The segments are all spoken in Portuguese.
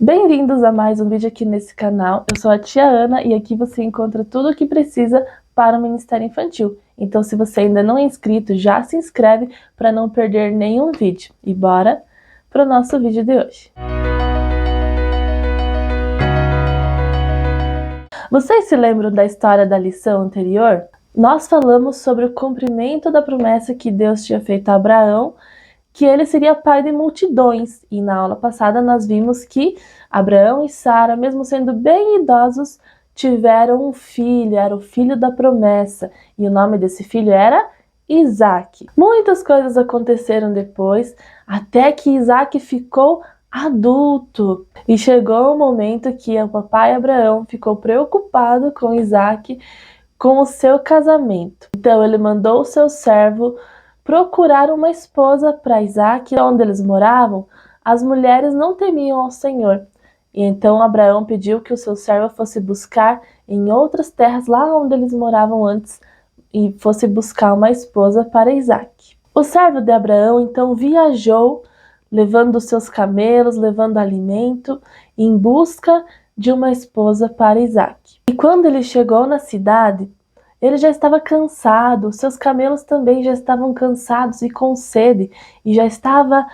Bem-vindos a mais um vídeo aqui nesse canal. Eu sou a tia Ana e aqui você encontra tudo o que precisa para o Ministério Infantil. Então, se você ainda não é inscrito, já se inscreve para não perder nenhum vídeo. E bora para o nosso vídeo de hoje. Vocês se lembram da história da lição anterior? Nós falamos sobre o cumprimento da promessa que Deus tinha feito a Abraão, que ele seria pai de multidões. E na aula passada nós vimos que Abraão e Sara, mesmo sendo bem idosos, tiveram um filho, era o filho da promessa. E o nome desse filho era Isaac. Muitas coisas aconteceram depois, até que Isaac ficou adulto. E chegou o momento que o papai Abraão ficou preocupado com Isaac, com o seu casamento. Então ele mandou o seu servo procurar uma esposa para Isaac. Onde eles moravam, as mulheres não temiam ao Senhor. E então Abraão pediu que o seu servo fosse buscar em outras terras, lá onde eles moravam antes, e fosse buscar uma esposa para Isaac. O servo de Abraão então viajou, levando os seus camelos, levando alimento, em busca de uma esposa para Isaac. E quando ele chegou na cidade, ele já estava cansado, seus camelos também já estavam cansados e com sede, e já estava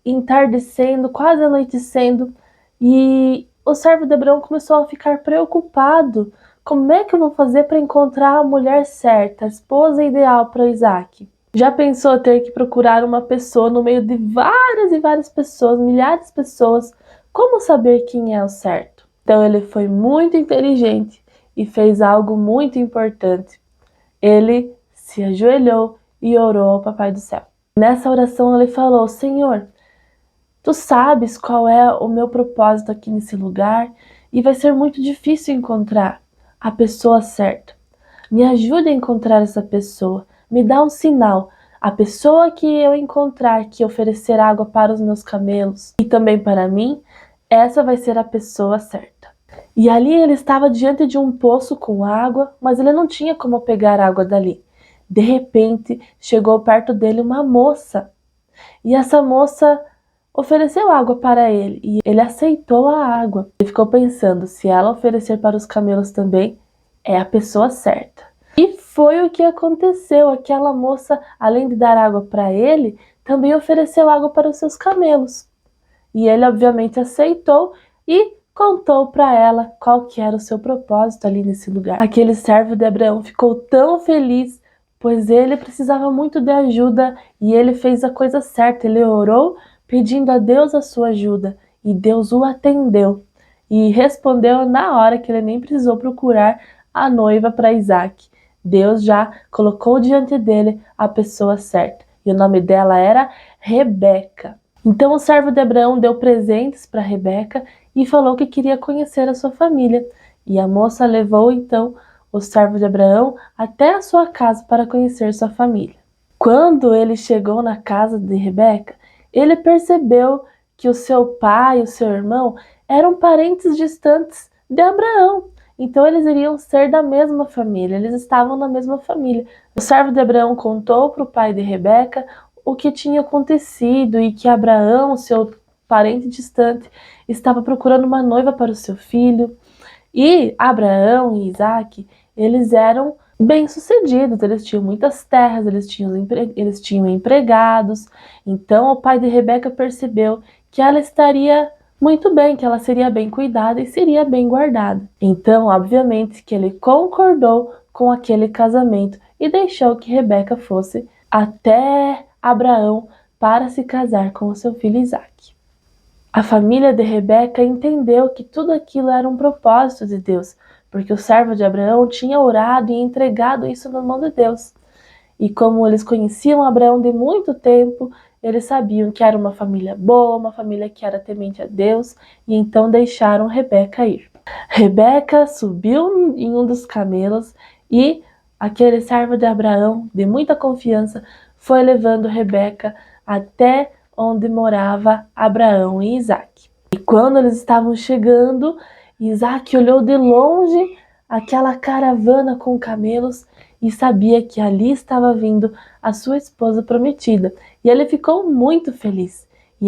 entardecendo, quase anoitecendo, e o servo de Abraão começou a ficar preocupado. Como é que eu vou fazer para encontrar a mulher certa, a esposa ideal para Isaac? Já pensou ter que procurar uma pessoa no meio de várias e várias pessoas, milhares de pessoas? Como saber quem é o certo? Então ele foi muito inteligente e fez algo muito importante. Ele se ajoelhou e orou ao Papai do Céu. Nessa oração ele falou: Senhor, Tu sabes qual é o meu propósito aqui nesse lugar e vai ser muito difícil encontrar a pessoa certa. Me ajude a encontrar essa pessoa. Me dá um sinal. A pessoa que eu encontrar, que oferecer água para os meus camelos e também para mim, essa vai ser a pessoa certa. E ali ele estava diante de um poço com água, mas ele não tinha como pegar água dali. De repente, chegou perto dele uma moça. E essa moça ofereceu água para ele e ele aceitou a água. Ele ficou pensando, se ela oferecer para os camelos também, é a pessoa certa. E foi o que aconteceu. Aquela moça, além de dar água para ele, também ofereceu água para os seus camelos. E ele obviamente aceitou e contou para ela qual que era o seu propósito ali nesse lugar. Aquele servo de Abraão ficou tão feliz, pois ele precisava muito de ajuda e ele fez a coisa certa. Ele orou pedindo a Deus a sua ajuda e Deus o atendeu e respondeu na hora, que ele nem precisou procurar a noiva para Isaac. Deus já colocou diante dele a pessoa certa e o nome dela era Rebeca. Então o servo de Abraão deu presentes para Rebeca e falou que queria conhecer a sua família. E a moça levou então o servo de Abraão até a sua casa para conhecer sua família. Quando ele chegou na casa de Rebeca, ele percebeu que o seu pai e o seu irmão eram parentes distantes de Abraão. Então eles iriam ser da mesma família, eles estavam na mesma família. O servo de Abraão contou para o pai de Rebeca o que tinha acontecido e que Abraão, seu parente distante, estava procurando uma noiva para o seu filho. E Abraão e Isaac, eles eram bem-sucedidos, eles tinham muitas terras, eles tinham empregados. Então o pai de Rebeca percebeu que ela estaria muito bem, que ela seria bem cuidada e seria bem guardada. Então, obviamente, que ele concordou com aquele casamento e deixou que Rebeca fosse até Abraão para se casar com o seu filho Isaac. A família de Rebeca entendeu que tudo aquilo era um propósito de Deus, porque o servo de Abraão tinha orado e entregado isso na mão de Deus. E como eles conheciam Abraão de muito tempo, eles sabiam que era uma família boa, uma família que era temente a Deus, e então deixaram Rebeca ir. Rebeca subiu em um dos camelos e aquele servo de Abraão, de muita confiança, foi levando Rebeca até onde morava Abraão e Isaac. E quando eles estavam chegando, Isaac olhou de longe aquela caravana com camelos e sabia que ali estava vindo a sua esposa prometida. E ele ficou muito feliz. E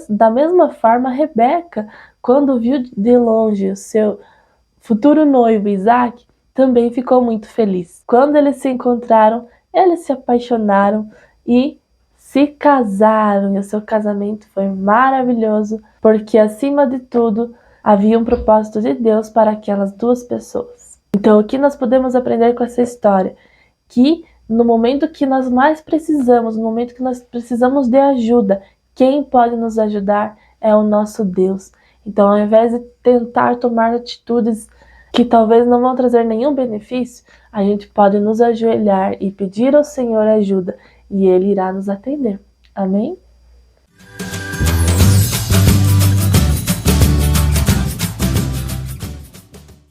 da mesma forma, Rebeca, quando viu de longe o seu futuro noivo Isaac, também ficou muito feliz. Quando eles se encontraram, eles se apaixonaram e se casaram. E o seu casamento foi maravilhoso, porque acima de tudo havia um propósito de Deus para aquelas duas pessoas. Então, o que nós podemos aprender com essa história? Que no momento que nós mais precisamos, no momento que nós precisamos de ajuda, quem pode nos ajudar é o nosso Deus. Então, ao invés de tentar tomar atitudes que talvez não vão trazer nenhum benefício, a gente pode nos ajoelhar e pedir ao Senhor ajuda, e Ele irá nos atender. Amém?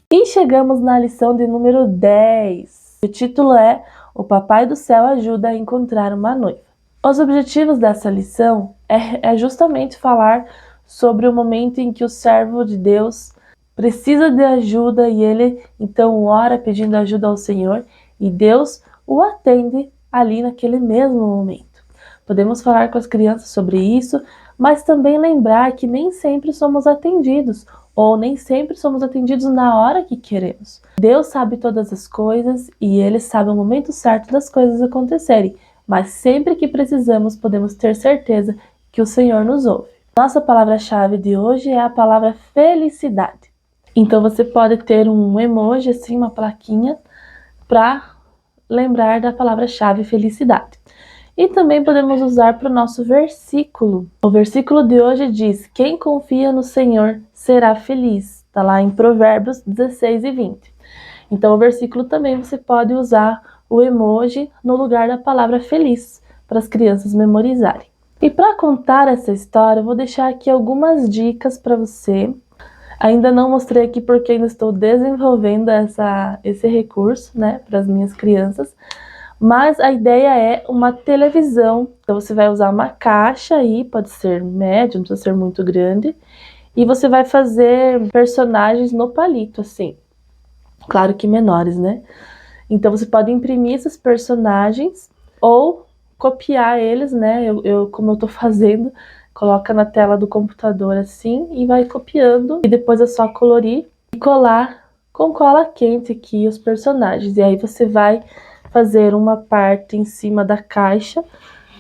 E chegamos na lição de número 10. O título é O Papai do Céu ajuda a encontrar uma noiva. Os objetivos dessa lição é justamente falar sobre o momento em que o servo de Deus precisa de ajuda e ele então ora pedindo ajuda ao Senhor e Deus o atende ali naquele mesmo momento. Podemos falar com as crianças sobre isso, mas também lembrar que nem sempre somos atendidos ou nem sempre somos atendidos na hora que queremos. Deus sabe todas as coisas e Ele sabe o momento certo das coisas acontecerem, mas sempre que precisamos podemos ter certeza que o Senhor nos ouve. Nossa palavra-chave de hoje é a palavra felicidade. Então você pode ter um emoji, assim, uma plaquinha, para lembrar da palavra-chave felicidade. E também podemos usar para o nosso versículo. O versículo de hoje diz: quem confia no Senhor será feliz. Está lá em Provérbios 16 e 20. Então o versículo também você pode usar o emoji no lugar da palavra feliz, para as crianças memorizarem. E para contar essa história, eu vou deixar aqui algumas dicas para você. Ainda não mostrei aqui porque ainda estou desenvolvendo esse recurso, né, para as minhas crianças. Mas a ideia é uma televisão. Então você vai usar uma caixa aí, pode ser média, não precisa ser muito grande. E você vai fazer personagens no palito, assim. Claro que menores, né? Então você pode imprimir esses personagens ou copiar eles, né? Como eu tô fazendo, coloca na tela do computador assim e vai copiando. E depois é só colorir e colar com cola quente aqui os personagens. E aí você vai fazer uma parte em cima da caixa,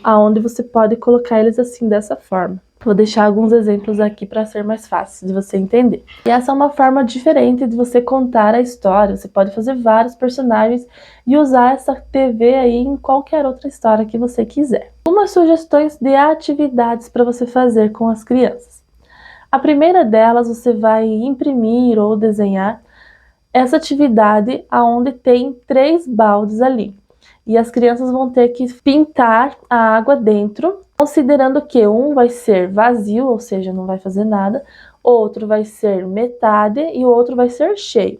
aonde você pode colocar eles assim, dessa forma. Vou deixar alguns exemplos aqui para ser mais fácil de você entender. E essa é uma forma diferente de você contar a história. Você pode fazer vários personagens e usar essa TV aí em qualquer outra história que você quiser. Algumas sugestões de atividades para você fazer com as crianças. A primeira delas, você vai imprimir ou desenhar essa atividade aonde tem 3 baldes ali. E as crianças vão ter que pintar a água dentro, considerando que um vai ser vazio, ou seja, não vai fazer nada, outro vai ser metade e o outro vai ser cheio.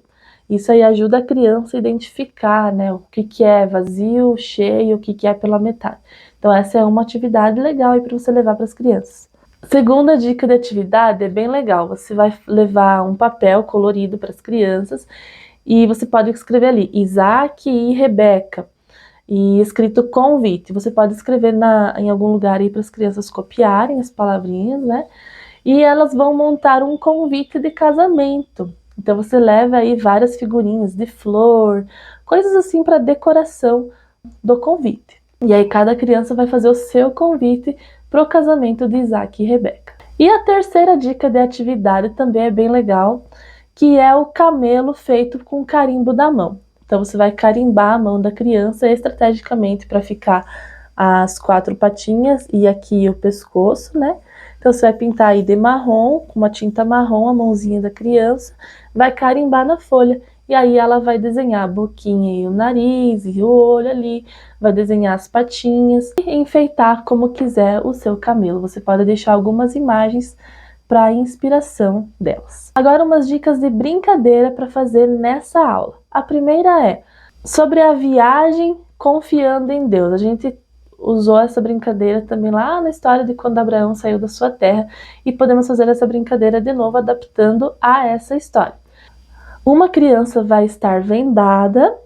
Isso aí ajuda a criança a identificar, né, o que é vazio, cheio, o que é pela metade. Então essa é uma atividade legal para você levar para as crianças. Segunda dica de atividade é bem legal. Você vai levar um papel colorido para as crianças e você pode escrever ali Isaac e Rebeca e escrito convite. Você pode escrever em algum lugar aí para as crianças copiarem as palavrinhas, né? E elas vão montar um convite de casamento. Então você leva aí várias figurinhas de flor, coisas assim para decoração do convite. E aí cada criança vai fazer o seu convite para o casamento de Isaac e Rebeca. E a terceira dica de atividade também é bem legal, que é o camelo feito com carimbo da mão. Então você vai carimbar a mão da criança estrategicamente para ficar as 4 patinhas e aqui o pescoço, né? Então você vai pintar aí de marrom, com uma tinta marrom, a mãozinha da criança, vai carimbar na folha e aí ela vai desenhar a boquinha e o nariz e o olho ali, vai desenhar as patinhas e enfeitar como quiser o seu camelo. Você pode deixar algumas imagens para a inspiração delas. Agora umas dicas de brincadeira para fazer nessa aula. A primeira é sobre a viagem confiando em Deus. A gente usou essa brincadeira também lá na história de quando Abraão saiu da sua terra e podemos fazer essa brincadeira de novo adaptando a essa história. Uma criança vai estar vendada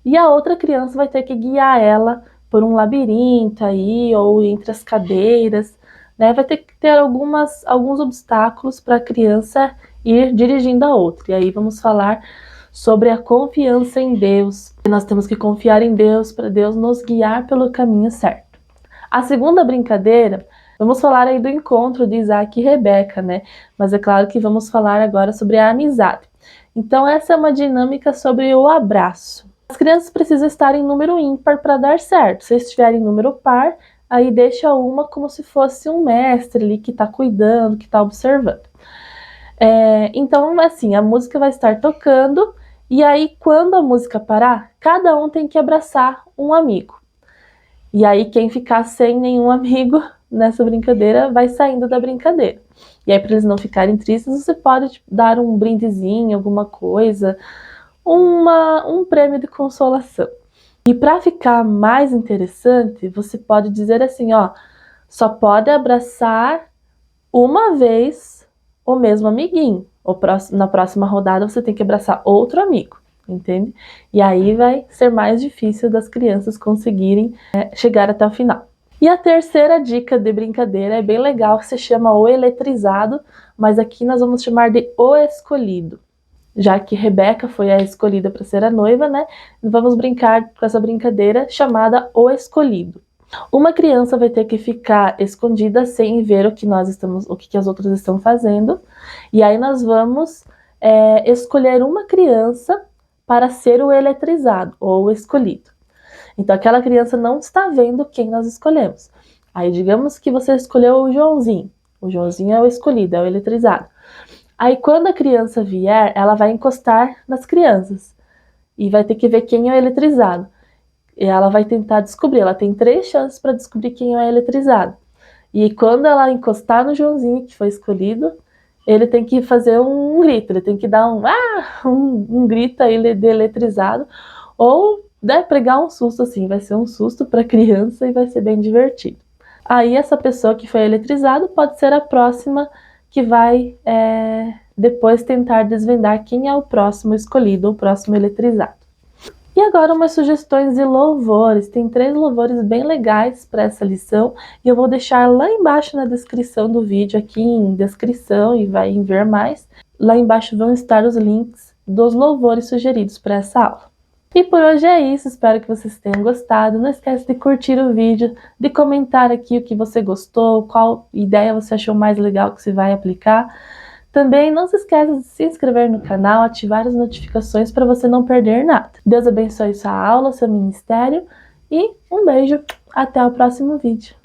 e a outra criança vai ter que guiar ela por um labirinto aí ou entre as cadeiras né? Vai ter que ter alguns obstáculos para a criança ir dirigindo a outra. E aí vamos falar sobre a confiança em Deus. Nós temos que confiar em Deus para Deus nos guiar pelo caminho certo. A segunda brincadeira, vamos falar aí do encontro de Isaac e Rebeca, né? Mas é claro que vamos falar agora sobre a amizade. Então essa é uma dinâmica sobre o abraço. As crianças precisam estar em número ímpar para dar certo. Se estiverem em número par, aí deixa uma como se fosse um mestre ali que está cuidando, que está observando. Então, assim, a música vai estar tocando e aí quando a música parar, cada um tem que abraçar um amigo. E aí quem ficar sem nenhum amigo nessa brincadeira vai saindo da brincadeira. E aí para eles não ficarem tristes, você pode dar um brindezinho, alguma coisa, um prêmio de consolação. E para ficar mais interessante, você pode dizer assim, ó, só pode abraçar uma vez o mesmo amiguinho. Na próxima rodada você tem que abraçar outro amigo, entende? E aí vai ser mais difícil das crianças conseguirem chegar até o final. E a terceira dica de brincadeira é bem legal, que se chama o eletrizado, mas aqui nós vamos chamar de o escolhido. Já que Rebeca foi a escolhida para ser a noiva, né? Vamos brincar com essa brincadeira chamada o escolhido. Uma criança vai ter que ficar escondida sem ver o que as outras estão fazendo. E aí nós vamos escolher uma criança para ser o eletrizado ou o escolhido. Então aquela criança não está vendo quem nós escolhemos. Aí digamos que você escolheu o Joãozinho. O Joãozinho é o escolhido, é o eletrizado. Aí quando a criança vier, ela vai encostar nas crianças e vai ter que ver quem é o eletrizado. E ela vai tentar descobrir, ela tem 3 chances para descobrir quem é o eletrizado. E quando ela encostar no Joãozinho, que foi escolhido, ele tem que fazer um grito, ele tem que dar um grito aí de eletrizado, ou pregar um susto assim, vai ser um susto para a criança e vai ser bem divertido. Aí essa pessoa que foi eletrizada pode ser a próxima que vai depois tentar desvendar quem é o próximo escolhido, o próximo eletrizado. E agora umas sugestões de louvores. Tem 3 louvores bem legais para essa lição e eu vou deixar lá embaixo na descrição do vídeo, aqui em descrição e vai em ver mais. Lá embaixo vão estar os links dos louvores sugeridos para essa aula. E por hoje é isso, espero que vocês tenham gostado. Não esquece de curtir o vídeo, de comentar aqui o que você gostou, qual ideia você achou mais legal que você vai aplicar. Também não se esqueça de se inscrever no canal, ativar as notificações para você não perder nada. Deus abençoe sua aula, seu ministério e um beijo. Até o próximo vídeo.